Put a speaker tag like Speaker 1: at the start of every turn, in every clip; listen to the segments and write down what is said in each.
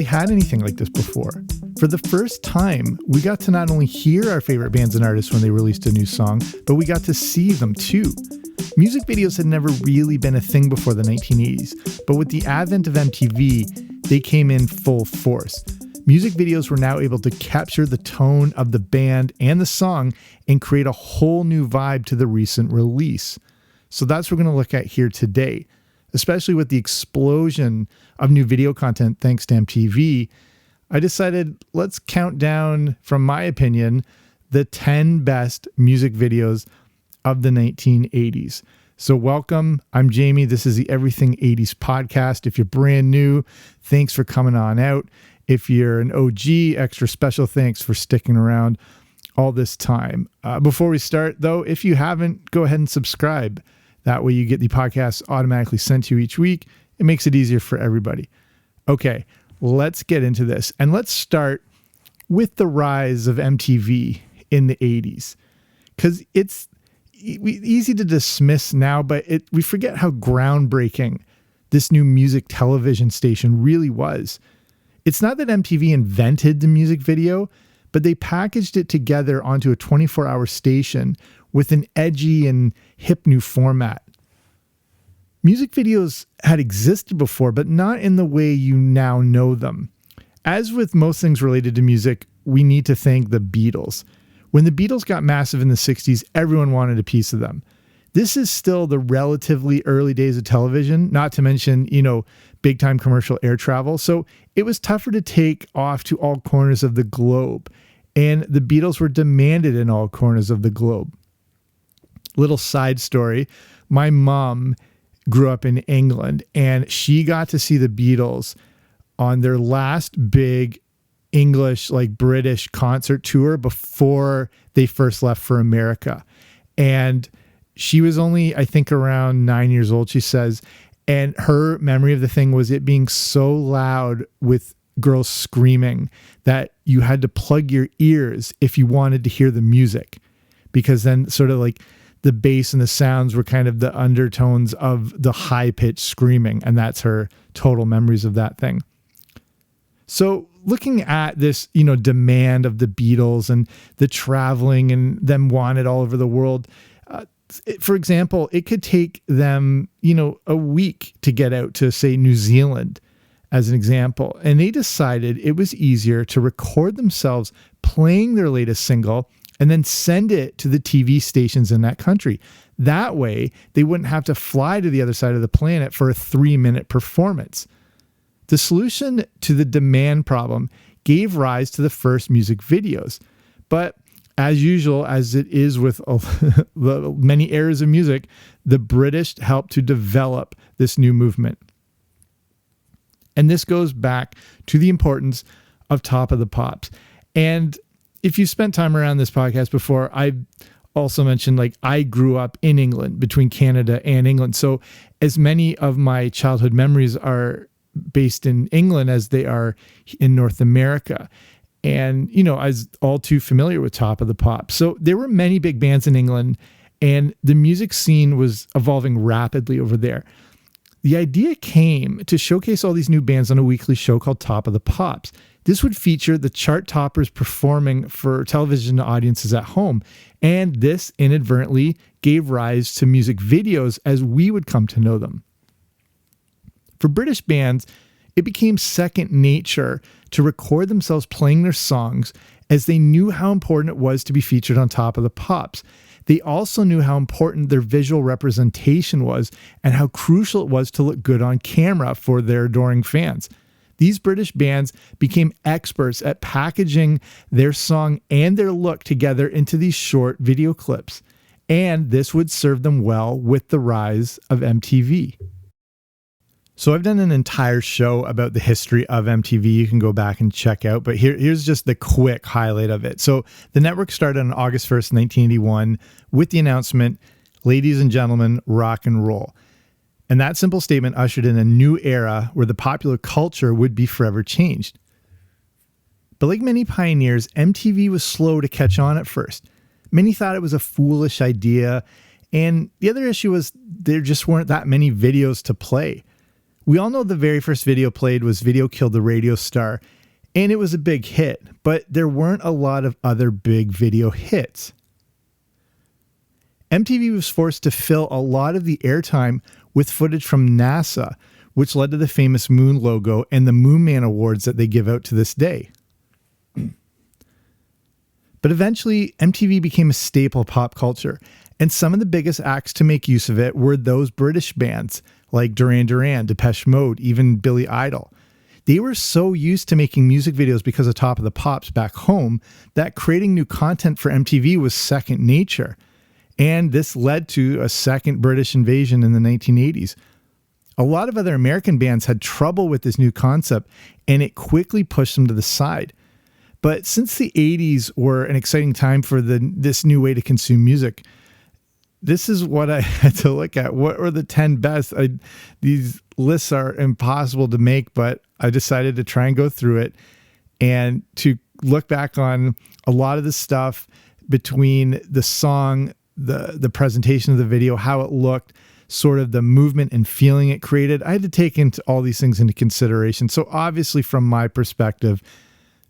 Speaker 1: had anything like this before. For the first time, we got to not only hear our favorite bands and artists when they released a new song, but we got to see them too. Music videos had never really been a thing before the 1980s, but with the advent of MTV, they came in full force. Music videos were now able to capture the tone of the band and the song and create a whole new vibe to the recent release. So that's what we're going to look at here today. Especially with the explosion of new video content thanks to MTV, I decided let's count down, from my opinion, the 10 best music videos of the 1980s. So welcome, I'm Jamie. This is the Everything 80s podcast. If you're brand new, thanks for coming on out. If you're an OG, extra special thanks for sticking around all this time. Before we start, though, if you haven't, go ahead and subscribe. That way you get the podcast automatically sent to you each week. It makes it easier for everybody. Okay, let's get into this. And let's start with the rise of MTV in the 80s. Because it's easy to dismiss now, but we forget how groundbreaking this new music television station really was. It's not that MTV invented the music video, but they packaged it together onto a 24-hour station with an edgy and hip new format. Music videos had existed before, but not in the way you now know them. As with most things related to music, we need to thank the Beatles. When the Beatles got massive in the 60s, everyone wanted a piece of them. This is still the relatively early days of television, not to mention, big time commercial air travel. So it was tougher to take off to all corners of the globe. And the Beatles were demanded in all corners of the globe. Little side story. My mom grew up in England and she got to see the Beatles on their last big English, British concert tour before they first left for America. And she was only, I think, around 9 years old, she says. And her memory of the thing was it being so loud with girls screaming that you had to plug your ears if you wanted to hear the music, because then sort of the bass and the sounds were kind of the undertones of the high-pitched screaming, and that's her total memories of that thing. So looking at this, demand of the Beatles and the traveling and them wanted all over the world, for example, it could take them, a week to get out to, say, New Zealand, as an example. And they decided it was easier to record themselves playing their latest single and then send it to the TV stations in that country. That way, they wouldn't have to fly to the other side of the planet for a 3-minute performance. The solution to the demand problem gave rise to the first music videos. But as usual, as it is with the many eras of music, the British helped to develop this new movement. And this goes back to the importance of Top of the Pops. And if you spent time around this podcast before, I also mentioned I grew up in England, between Canada and England. So as many of my childhood memories are based in England as they are in North America. And, I was all too familiar with Top of the Pops. So there were many big bands in England and the music scene was evolving rapidly over there. The idea came to showcase all these new bands on a weekly show called Top of the Pops. This would feature the chart toppers performing for television audiences at home, and this inadvertently gave rise to music videos as we would come to know them. For British bands, it became second nature to record themselves playing their songs, as they knew how important it was to be featured on Top of the Pops. They also knew how important their visual representation was and how crucial it was to look good on camera for their adoring fans. These British bands became experts at packaging their song and their look together into these short video clips. And this would serve them well with the rise of MTV. So I've done an entire show about the history of MTV. You can go back and check out, but here's just the quick highlight of it. So the network started on August 1st, 1981 with the announcement, "Ladies and gentlemen, rock and roll." And that simple statement ushered in a new era where the popular culture would be forever changed. But like many pioneers, MTV was slow to catch on at first. Many thought it was a foolish idea, and the other issue was there just weren't that many videos to play. We all know the very first video played was Video Killed the Radio Star, and it was a big hit, but there weren't a lot of other big video hits. MTV was forced to fill a lot of the airtime with footage from NASA, which led to the famous moon logo and the Moon Man Awards that they give out to this day. But eventually, MTV became a staple of pop culture, and some of the biggest acts to make use of it were those British bands like Duran Duran, Depeche Mode, even Billy Idol. They were so used to making music videos because of Top of the Pops back home that creating new content for MTV was second nature. And this led to a second British invasion in the 1980s. A lot of other American bands had trouble with this new concept, and it quickly pushed them to the side. But since the 80s were an exciting time for this new way to consume music, this is what I had to look at. What were the 10 best? These lists are impossible to make, but I decided to try and go through it and to look back on a lot of the stuff between the song, the presentation of the video, how it looked, sort of the movement and feeling it created. I had to take into all these things into consideration. So obviously from my perspective,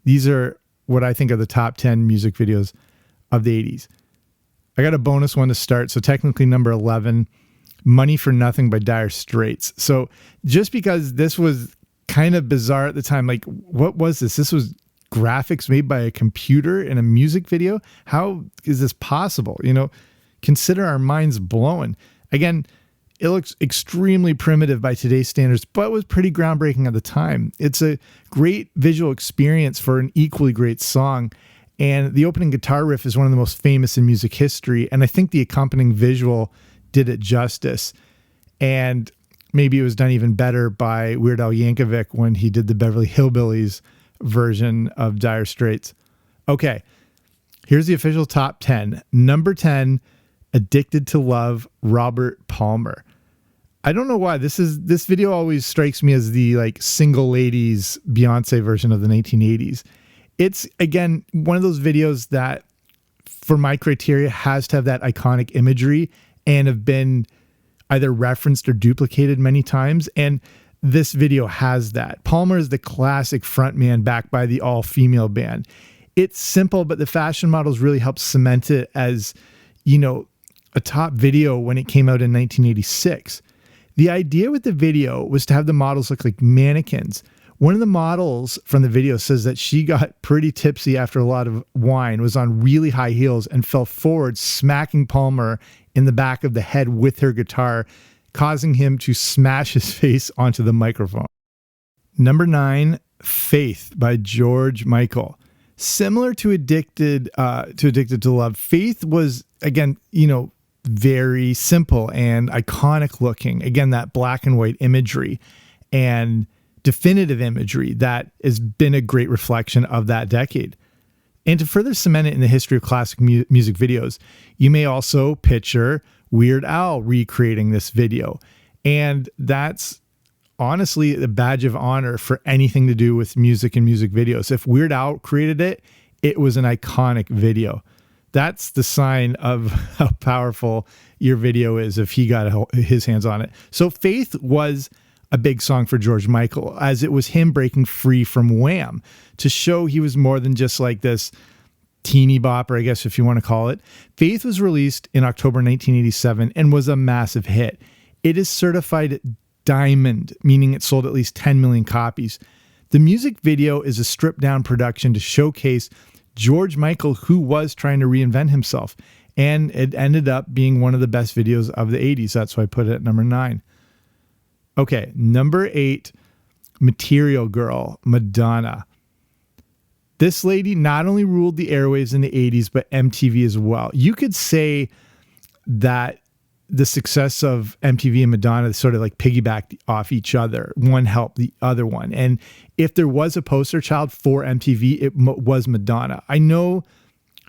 Speaker 1: these are what I think are the top 10 music videos of the 80s. I got a bonus one to start. So technically number 11, Money for Nothing by Dire Straits. So just because this was kind of bizarre at the time, like what was this? This was graphics made by a computer in a music video. How is this possible? Consider our minds blown. Again, it looks extremely primitive by today's standards, but was pretty groundbreaking at the time. It's a great visual experience for an equally great song. And the opening guitar riff is one of the most famous in music history. And I think the accompanying visual did it justice. And maybe it was done even better by Weird Al Yankovic when he did the Beverly Hillbillies version of Dire Straits. Okay, here's the official top 10. Number 10, Addicted to Love, Robert Palmer. I don't know why this video always strikes me as the single ladies Beyonce version of the 1980s. It's again one of those videos that for my criteria has to have that iconic imagery and have been either referenced or duplicated many times. And this video has that. Palmer is the classic frontman backed by the all-female band. It's simple, but the fashion models really helped cement it as, a top video when it came out in 1986. The idea with the video was to have the models look like mannequins. One of the models from the video says that she got pretty tipsy after a lot of wine, was on really high heels, and fell forward, smacking Palmer in the back of the head with her guitar, causing him to smash his face onto the microphone. Number 9, Faith by George Michael. Similar to Addicted to Love, Faith was, again, very simple and iconic looking. Again, that black and white imagery and definitive imagery that has been a great reflection of that decade. And to further cement it in the history of classic music videos, you may also picture Weird Al recreating this video. And that's honestly a badge of honor for anything to do with music and music videos. If Weird Al created it, it was an iconic video. That's the sign of how powerful your video is if he got his hands on it. So Faith was a big song for George Michael, as it was him breaking free from Wham to show he was more than just like this teeny bopper, I guess, if you want to call it. Faith was released in October 1987 and was a massive hit. It is certified diamond, meaning it sold at least 10 million copies. The music video is a stripped down production to showcase George Michael, who was trying to reinvent himself. And it ended up being one of the best videos of the 80s. That's why I put it at number 9. Okay, number 8, Material Girl, Madonna. This lady not only ruled the airwaves in the 80s, but MTV as well. You could say that the success of MTV and Madonna sort of piggybacked off each other. One helped the other one. And if there was a poster child for MTV, it was Madonna. I know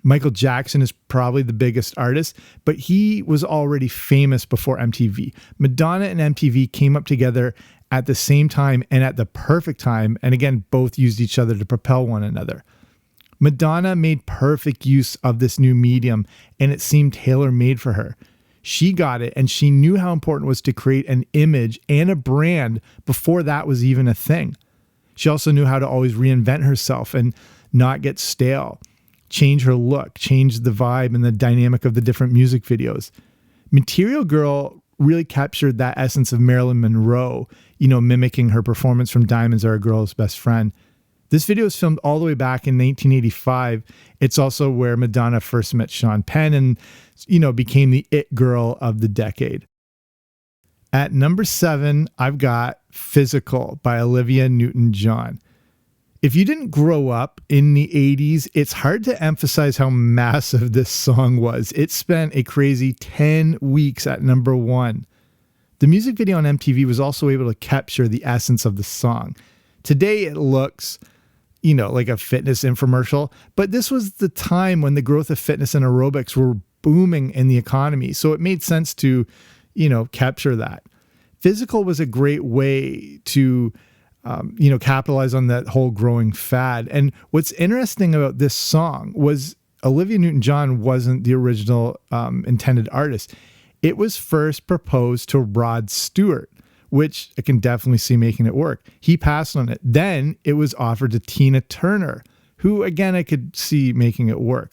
Speaker 1: Michael Jackson is probably the biggest artist, but he was already famous before MTV. Madonna and MTV came up together at the same time and at the perfect time. And again, both used each other to propel one another. Madonna made perfect use of this new medium, and it seemed tailor-made for her. She got it, and she knew how important it was to create an image and a brand before that was even a thing. She also knew how to always reinvent herself and not get stale, change her look, change the vibe and the dynamic of the different music videos. Material Girl really captured that essence of Marilyn Monroe, mimicking her performance from Diamonds Are a Girl's Best Friend. This video was filmed all the way back in 1985. It's also where Madonna first met Sean Penn and, became the it girl of the decade. At number 7, I've got Physical by Olivia Newton-John. If you didn't grow up in the 80s, it's hard to emphasize how massive this song was. It spent a crazy 10 weeks at number 1. The music video on MTV was also able to capture the essence of the song. Today it looks, like a fitness infomercial, but this was the time when the growth of fitness and aerobics were booming in the economy. So it made sense to, capture that. Physical was a great way to, capitalize on that whole growing fad. And what's interesting about this song was Olivia Newton-John wasn't the original intended artist. It was first proposed to Rod Stewart, which I can definitely see making it work. He passed on it. Then it was offered to Tina Turner, who, again, I could see making it work.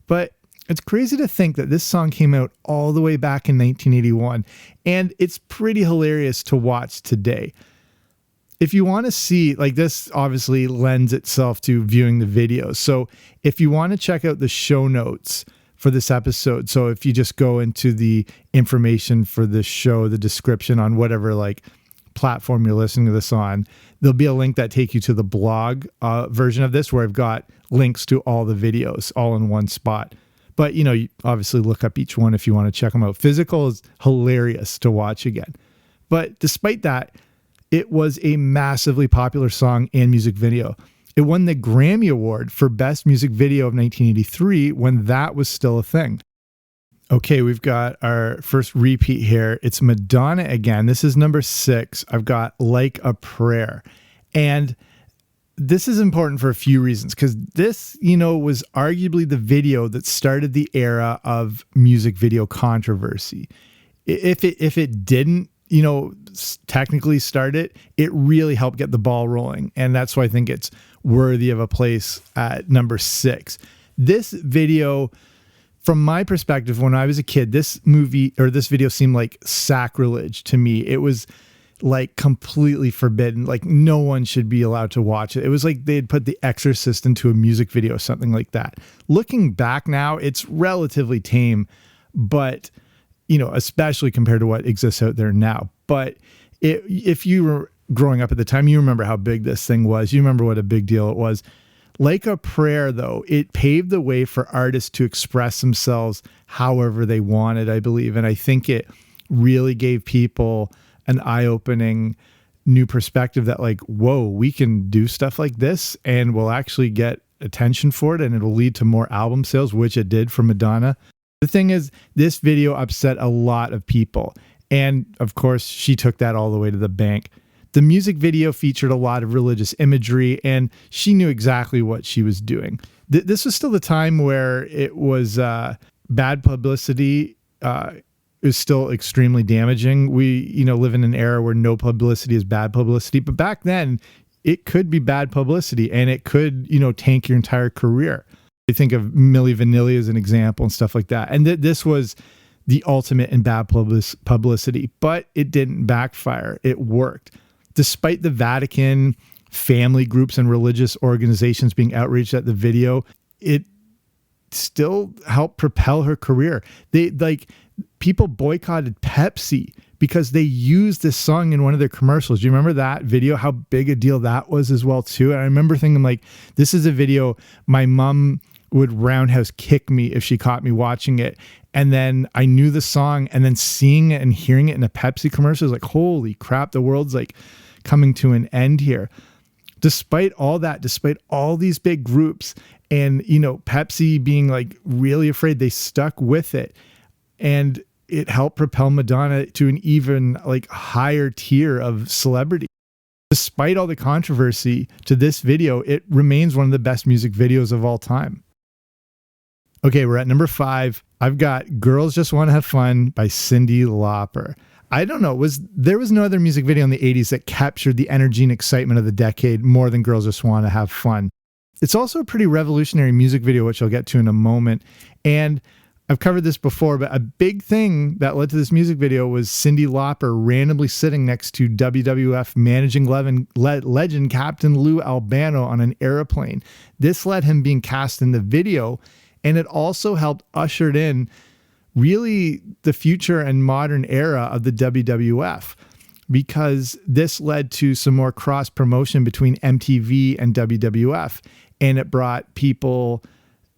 Speaker 1: But it's crazy to think that this song came out all the way back in 1981, and it's pretty hilarious to watch today. If you want to see, this obviously lends itself to viewing the videos. So if you want to check out the show notes for this episode, so if you just go into the information for this show, the description on whatever platform you're listening to this on, there'll be a link that take you to the blog version of this, where I've got links to all the videos all in one spot. But, you obviously look up each one if you want to check them out. Physical is hilarious to watch again. But despite that, it was a massively popular song and music video. It won the Grammy Award for Best Music Video of 1983 when that was still a thing. Okay, we've got our first repeat here. It's Madonna again. This is number 6. I've got Like a Prayer. And this is important for a few reasons, because this, was arguably the video that started the era of music video controversy. If it didn't, technically start it, it really helped get the ball rolling. And that's why I think it's worthy of a place at number 6. This video, from my perspective, when I was a kid, this video seemed like sacrilege to me. It was completely forbidden. No one should be allowed to watch it. It was like they'd put The Exorcist into a music video, something like that. Looking back now, it's relatively tame, but especially compared to what exists out there now. But if you were growing up at the time, you remember how big this thing was. You remember what a big deal it was. Like a Prayer, though, it paved the way for artists to express themselves however they wanted, I believe. And I think it really gave people an eye-opening new perspective that whoa, we can do stuff like this and we'll actually get attention for it, and it'll lead to more album sales, which it did for Madonna. The thing is, this video upset a lot of people. And of course, she took that all the way to the bank. The music video featured a lot of religious imagery, and she knew exactly what she was doing. This was still the time where it was bad publicity. It was still extremely damaging. We, live in an era where no publicity is bad publicity. But back then, it could be bad publicity, and it could, tank your entire career. I think of Milli Vanilli as an example and stuff like that. And this was the ultimate in bad publicity, but it didn't backfire. It worked. Despite the Vatican, family groups, and religious organizations being outraged at the video, it still helped propel her career. People boycotted Pepsi because they used this song in one of their commercials. Do you remember that video? How big a deal that was as well, too. And I remember thinking, this is a video my mom would roundhouse kick me if she caught me watching it. And then I knew the song, and then seeing it and hearing it in a Pepsi commercial is holy crap, the world's coming to an end here. Despite all that, despite all these big groups and, Pepsi being really afraid, they stuck with it. And it helped propel Madonna to an even higher tier of celebrity. Despite all the controversy to this video, it remains one of the best music videos of all time. Okay, we're at number 5. I've got Girls Just Want to Have Fun by Cyndi Lauper. I don't know, there was no other music video in the 80s that captured the energy and excitement of the decade more than Girls Just Want to Have Fun. It's also a pretty revolutionary music video, which I'll get to in a moment. And I've covered this before, but a big thing that led to this music video was Cyndi Lauper randomly sitting next to WWF managing legend Captain Lou Albano on an airplane. This led him being cast in the video, and it also helped usher in really the future and modern era of the WWF, because this led to some more cross promotion between MTV and WWF, and it brought people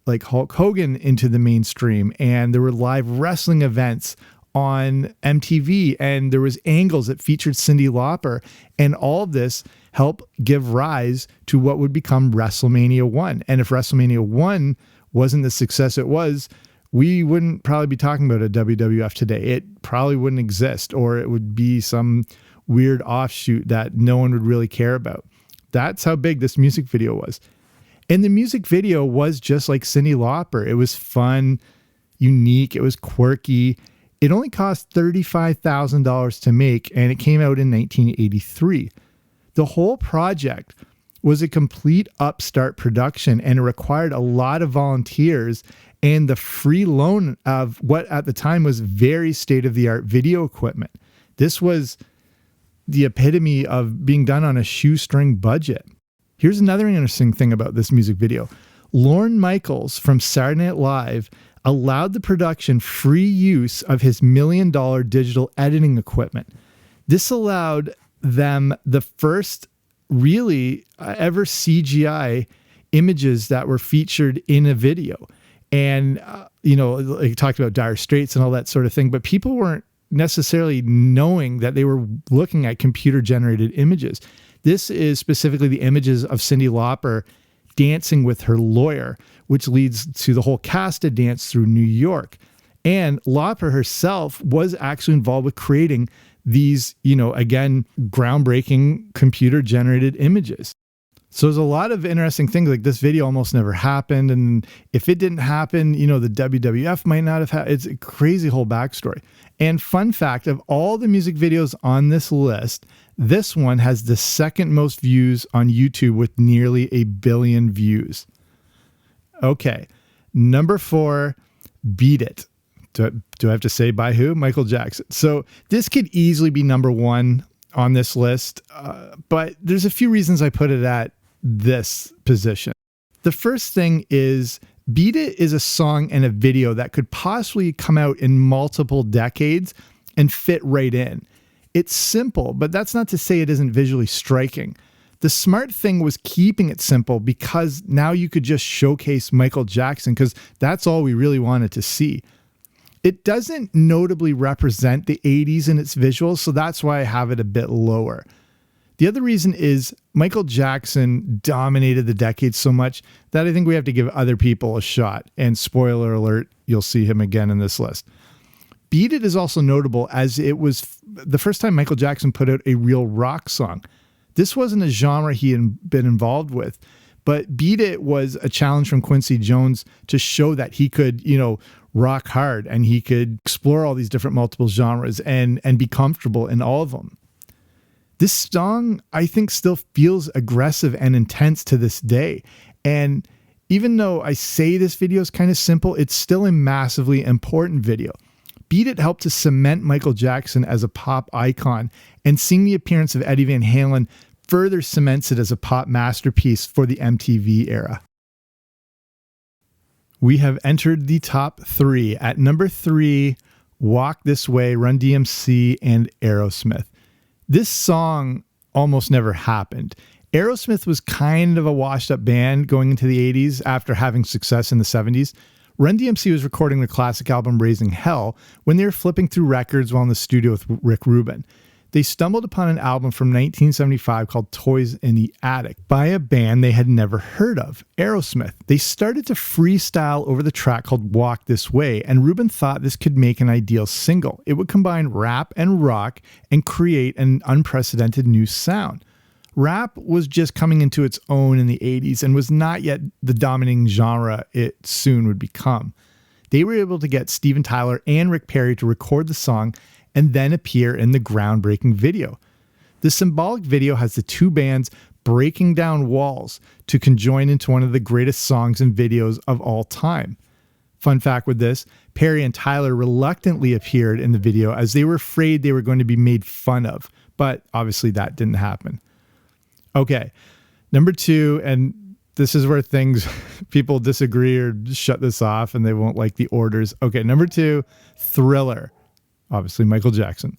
Speaker 1: like Hulk Hogan into the mainstream, and there were live wrestling events on MTV, and there was angles that featured Cyndi Lauper, and all of this helped give rise to what would become WrestleMania 1. And if WrestleMania 1 wasn't the success it was, we wouldn't probably be talking about a WWF today. It probably wouldn't exist, or it would be some weird offshoot that no one would really care about. That's how big this music video was. And the music video was just like Cyndi Lauper. It was fun, unique, it was quirky. It only cost $35,000 to make, and it came out in 1983. The whole project was a complete upstart production, and it required a lot of volunteers and the free loan of what at the time was very state-of-the-art video equipment. This was the epitome of being done on a shoestring budget. Here's another interesting thing about this music video. Lorne Michaels from Saturday Night Live allowed the production free use of his $1 million digital editing equipment. This allowed them the first really ever CGI images that were featured in a video. And, like talked about Dire Straits and all that sort of thing, but people weren't necessarily knowing that they were looking at computer generated images. This is specifically the images of Cyndi Lauper dancing with her lawyer, which leads to the whole cast to dance through New York. And Lauper herself was actually involved with creating these, again, groundbreaking computer generated images. So there's a lot of interesting things. Like this video almost never happened. And if it didn't happen, the WWF might not have had. It's a crazy whole backstory. And fun fact, of all the music videos on this list, this one has the second most views on YouTube with nearly 1 billion views. Okay. Number 4, Beat It. Do I have to say by who? Michael Jackson. So this could easily be number 1 on this list, but there's a few reasons I put it at this position. The first thing is Beat It is a song and a video that could possibly come out in multiple decades and fit right in. It's simple, but that's not to say it isn't visually striking. The smart thing was keeping it simple, because now you could just showcase Michael Jackson, because that's all we really wanted to see. It doesn't notably represent the 80s in its visuals, so that's why I have it a bit lower. The other reason is Michael Jackson dominated the decade so much that I think we have to give other people a shot. And spoiler alert, you'll see him again in this list. Beat It is also notable as it was the first time Michael Jackson put out a real rock song. This wasn't a genre he had been involved with, but Beat It was a challenge from Quincy Jones to show that he could, rock hard, and he could explore all these different multiple genres and be comfortable in all of them. This song, I think, still feels aggressive and intense to this day. And even though I say this video is kind of simple, it's still a massively important video. Beat It helped to cement Michael Jackson as a pop icon, and seeing the appearance of Eddie Van Halen further cements it as a pop masterpiece for the MTV era. We have entered the top 3. At number 3, Walk This Way, Run DMC, and Aerosmith. This song almost never happened. Aerosmith was kind of a washed up band going into the 80s after having success in the 70s. Run DMC was recording the classic album Raising Hell when they were flipping through records while in the studio with Rick Rubin. They stumbled upon an album from 1975 called Toys in the Attic by a band they had never heard of, Aerosmith. They started to freestyle over the track called Walk This Way, and Rubin thought this could make an ideal single. It would combine rap and rock and create an unprecedented new sound. Rap was just coming into its own in the 80s and was not yet the dominating genre it soon would become. They were able to get Steven Tyler and Rick Perry to record the song and then appear in the groundbreaking video. The symbolic video has the two bands breaking down walls to conjoin into one of the greatest songs and videos of all time. Fun fact with this, Perry and Tyler reluctantly appeared in the video as they were afraid they were going to be made fun of, but obviously that didn't happen. Okay, number 2, and this is where people disagree or shut this off and they won't like the orders. Okay, number 2, Thriller, obviously Michael Jackson.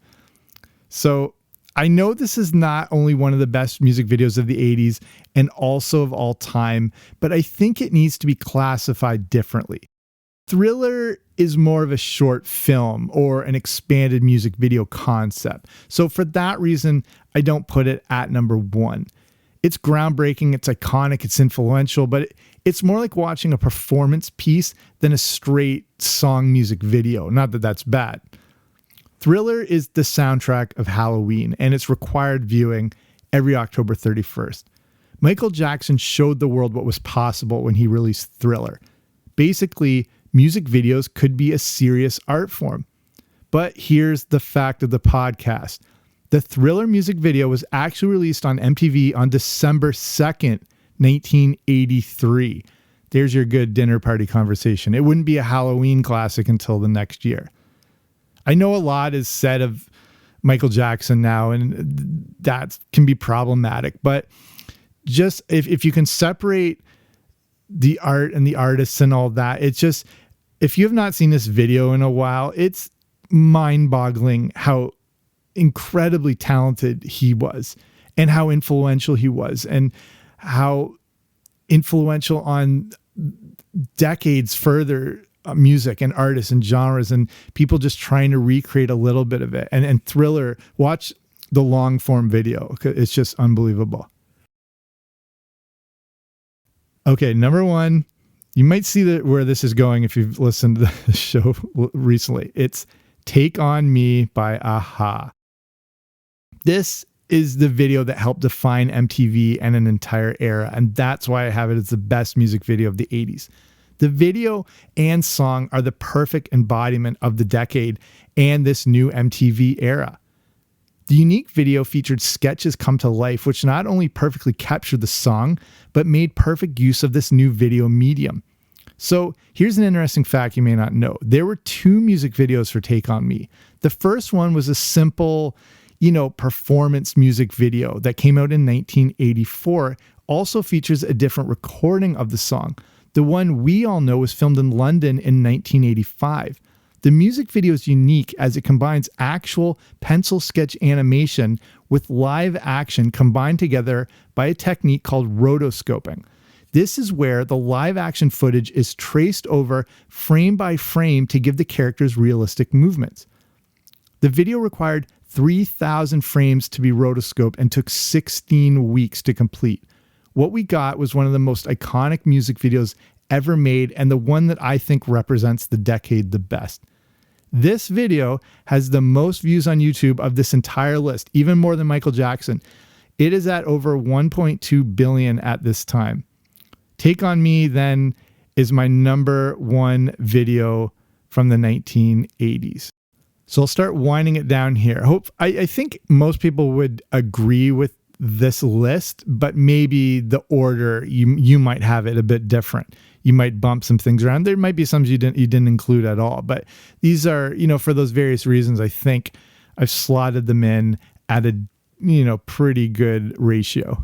Speaker 1: So I know this is not only one of the best music videos of the 80s and also of all time, but I think it needs to be classified differently. Thriller is more of a short film or an expanded music video concept. So for that reason, I don't put it at number 1. It's groundbreaking, it's iconic, it's influential, but it's more like watching a performance piece than a straight song music video. Not that that's bad. Thriller is the soundtrack of Halloween, and it's required viewing every October 31st. Michael Jackson showed the world what was possible when he released Thriller. Basically, music videos could be a serious art form. But here's the fact of the podcast. The Thriller music video was actually released on MTV on December 2nd, 1983. There's your good dinner party conversation. It wouldn't be a Halloween classic until the next year. I know a lot is said of Michael Jackson now, and that can be problematic, but just if you can separate the art and the artists and all that, it's just, if you have not seen this video in a while, it's mind-boggling how incredibly talented he was and how influential he was and how influential on decades further music and artists and genres and people just trying to recreate a little bit of it. And Thriller, watch the long form video. It's just unbelievable. Okay, number 1, you might see where this is going if you've listened to the show recently. It's Take On Me by a-ha. This is the video that helped define MTV and an entire era, and that's why I have it as the best music video of the 80s. The video and song are the perfect embodiment of the decade and this new MTV era. The unique video featured sketches come to life, which not only perfectly captured the song, but made perfect use of this new video medium. So here's an interesting fact you may not know. There were 2 music videos for Take On Me. The first one was a simple, performance music video that came out in 1984. Also features a different recording of the song. The one we all know was filmed in London in 1985. The music video is unique as it combines actual pencil sketch animation with live action combined together by a technique called rotoscoping. This is where the live action footage is traced over frame by frame to give the characters realistic movements. The video required 3,000 frames to be rotoscoped and took 16 weeks to complete. What we got was one of the most iconic music videos ever made and the one that I think represents the decade the best. This video has the most views on YouTube of this entire list, even more than Michael Jackson. It is at over 1.2 billion at this time. Take On Me then is my number 1 video from the 1980s. So I'll start winding it down here. I think most people would agree with this list, but maybe the order you might have it a bit different. You might bump some things around. There might be some you didn't include at all, but these are, for those various reasons, I think I've slotted them in at a, pretty good ratio.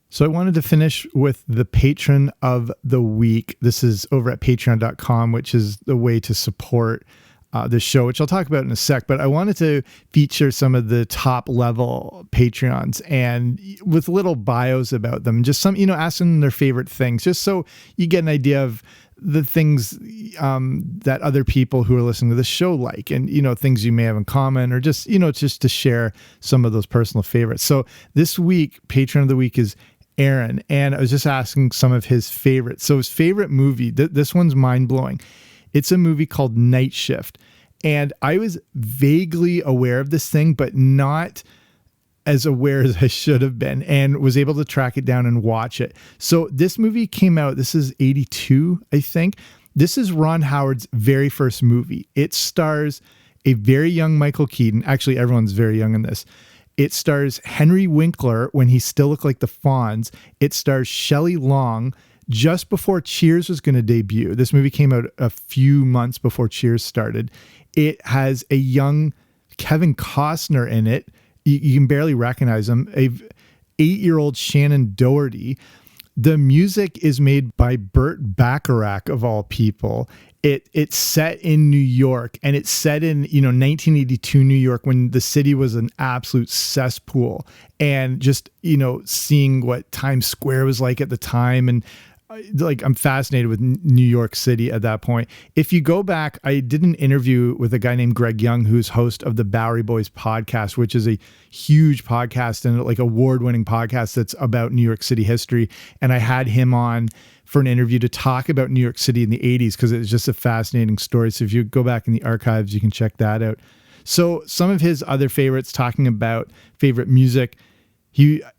Speaker 1: So I wanted to finish with the patron of the week. This is over at patreon.com, which is the way to support the show, which I'll talk about in a sec, but I wanted to feature some of the top level Patreons and with little bios about them, just some, asking them their favorite things, just so you get an idea of the things that other people who are listening to the show like, and, things you may have in common, or just, just to share some of those personal favorites. So this week, Patron of the week is Aaron, and I was just asking some of his favorites. So his favorite movie, this one's mind-blowing. It's a movie called Night Shift. And I was vaguely aware of this thing, but not as aware as I should have been, and was able to track it down and watch it. So this movie came out, this is 82, I think. This is Ron Howard's very first movie. It stars a very young Michael Keaton. Actually, everyone's very young in this. It stars Henry Winkler when he still looked like the Fonz. It stars Shelley Long just before Cheers was going to debut. This movie came out a few months before Cheers started. It has a young Kevin Costner in it. You can barely recognize him. A 8-year-old Shannon Doherty. The music is made by Burt Bacharach, of all people. It's set in New York, and it's set in 1982 New York, when the city was an absolute cesspool. And just seeing what Times Square was like at the time, and I'm fascinated with New York City at that point. If you go back, I did an interview with a guy named Greg Young, who's host of the Bowery Boys podcast, which is a huge podcast and award-winning podcast that's about New York City history. And I had him on for an interview to talk about New York City in the 80s, because it's just a fascinating story. So if you go back in the archives, you can check that out. So some of his other favorites, talking about favorite music,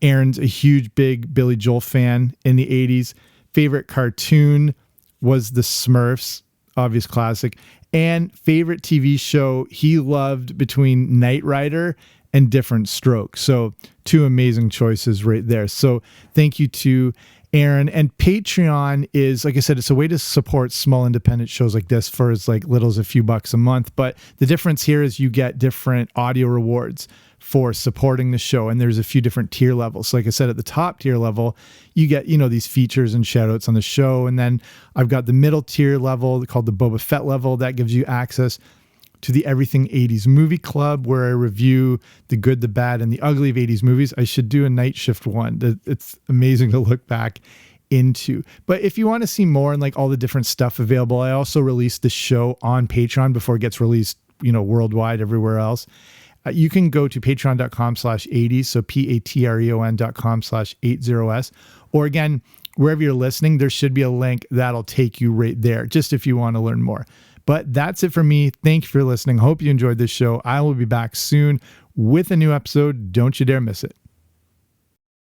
Speaker 1: Aaron's a huge, big Billy Joel fan in the 80s. Favorite cartoon was The Smurfs, obvious classic. And favorite TV show, he loved between Knight Rider and Different Strokes. So 2 amazing choices right there. So thank you to Aaron. And Patreon is, like I said, it's a way to support small independent shows like this for as little as a few bucks a month. But the difference here is you get different audio rewards for supporting the show. And there's a few different tier levels. So like I said, at the top tier level, you get, these features and shout outs on the show. And then I've got the middle tier level called the Boba Fett level. That gives you access to the Everything 80s Movie Club, where I review the good, the bad, and the ugly of 80s movies. I should do a night shift one. It's amazing to look back into. But if you want to see more and all the different stuff available, I also released the show on Patreon before it gets released, worldwide everywhere else. You can go to patreon.com/80s, so patreon.com/80s, or again, wherever you're listening, there should be a link that'll take you right there, just if you want to learn more. But that's it for me. Thank you for listening. Hope you enjoyed this show. I will be back soon with a new episode. Don't you dare miss it.